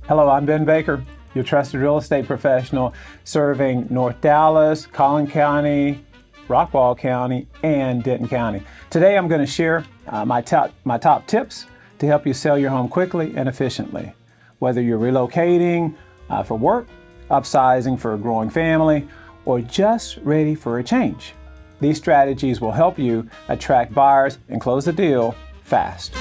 Hello, I'm Ben Baker, your trusted real estate professional serving North Dallas, Collin County, Rockwall County, and Denton County. Today I'm going to share my top tips to help you sell your home quickly and efficiently. Whether you're relocating for work, upsizing for a growing family, or just ready for a change. These strategies will help you attract buyers and close the deal fast.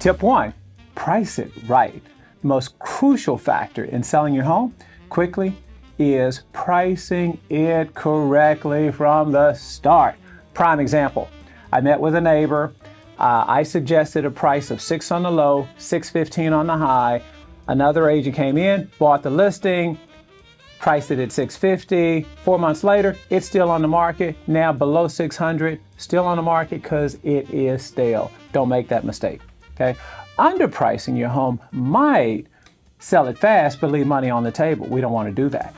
Tip 1, price it right. The most crucial factor in selling your home quickly is pricing it correctly from the start. Prime example, I met with a neighbor. I suggested a price of $6 on the low, $615 on the high. Another agent came in, bought the listing, priced it at $650. 4 months later, it's still on the market, now below $600, still on the market because it is stale. Don't make that mistake. Okay, underpricing your home might sell it fast but leave money on the table. We don't want to do that.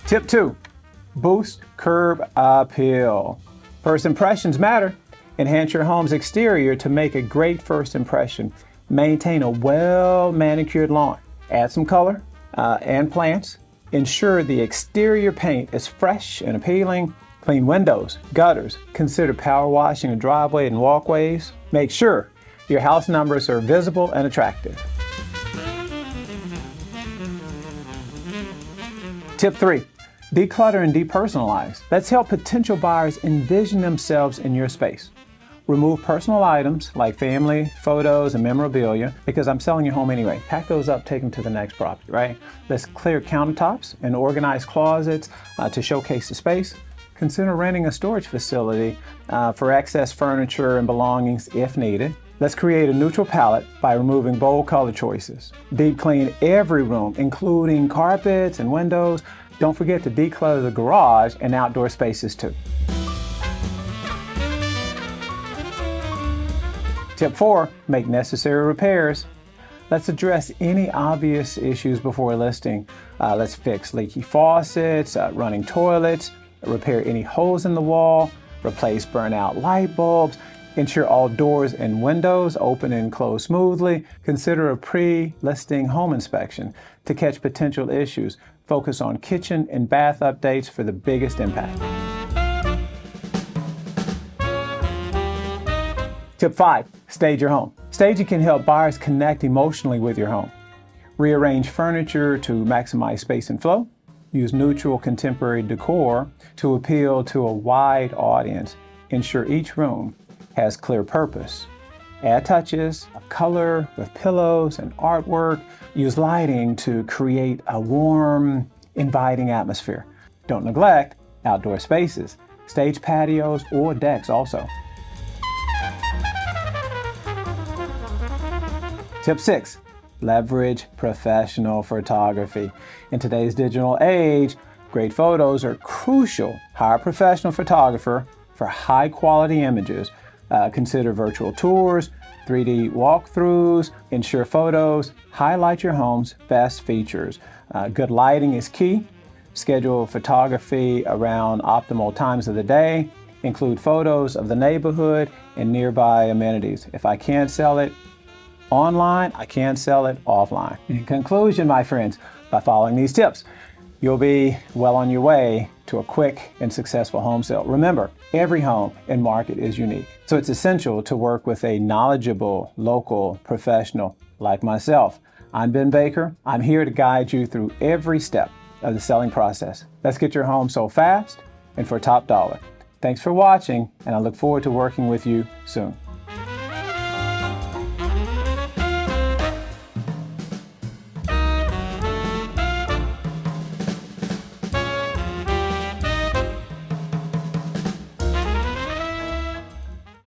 Tip 2, boost curb appeal. First impressions matter. Enhance your home's exterior to make a great first impression. Maintain a well-manicured lawn. Add some color and plants. Ensure the exterior paint is fresh and appealing. Clean windows, gutters. Consider power washing a driveway and walkways. Make sure your house numbers are visible and attractive. Tip 3, de-clutter and de-personalize. Let's help potential buyers envision themselves in your space. Remove personal items like family, photos, and memorabilia because I'm selling your home anyway. Pack those up, take them to the next property, right? Let's clear countertops and organize closets to showcase the space. Consider renting a storage facility for excess furniture and belongings if needed. Let's create a neutral palette by removing bold color choices. Deep clean every room, including carpets and windows. Don't forget to declutter the garage and outdoor spaces too. Tip 4, make necessary repairs. Let's address any obvious issues before listing. Let's fix leaky faucets, running toilets, repair any holes in the wall, replace burnout light bulbs, ensure all doors and windows open and close smoothly. Consider a pre-listing home inspection to catch potential issues. Focus on kitchen and bath updates for the biggest impact. Tip 5, stage your home. Staging can help buyers connect emotionally with your home. Rearrange furniture to maximize space and flow. Use neutral contemporary decor to appeal to a wide audience. Ensure each room has clear purpose. Add touches of color with pillows and artwork. Use lighting to create a warm, inviting atmosphere. Don't neglect outdoor spaces, stage patios or decks also. Tip 6, leverage professional photography. In today's digital age, great photos are crucial. Hire a professional photographer for high quality images. Consider virtual tours, 3D walkthroughs, ensure photos highlight your home's best features. Good lighting is key. Schedule photography around optimal times of the day. Include photos of the neighborhood and nearby amenities. If I can't sell it online, I can sell it offline. In conclusion, my friends, by following these tips, you'll be well on your way to a quick and successful home sale. Remember, every home and market is unique, so it's essential to work with a knowledgeable local professional like myself. I'm Ben Baker. I'm here to guide you through every step of the selling process. Let's get your home sold fast and for top dollar. Thanks for watching, and I look forward to working with you soon.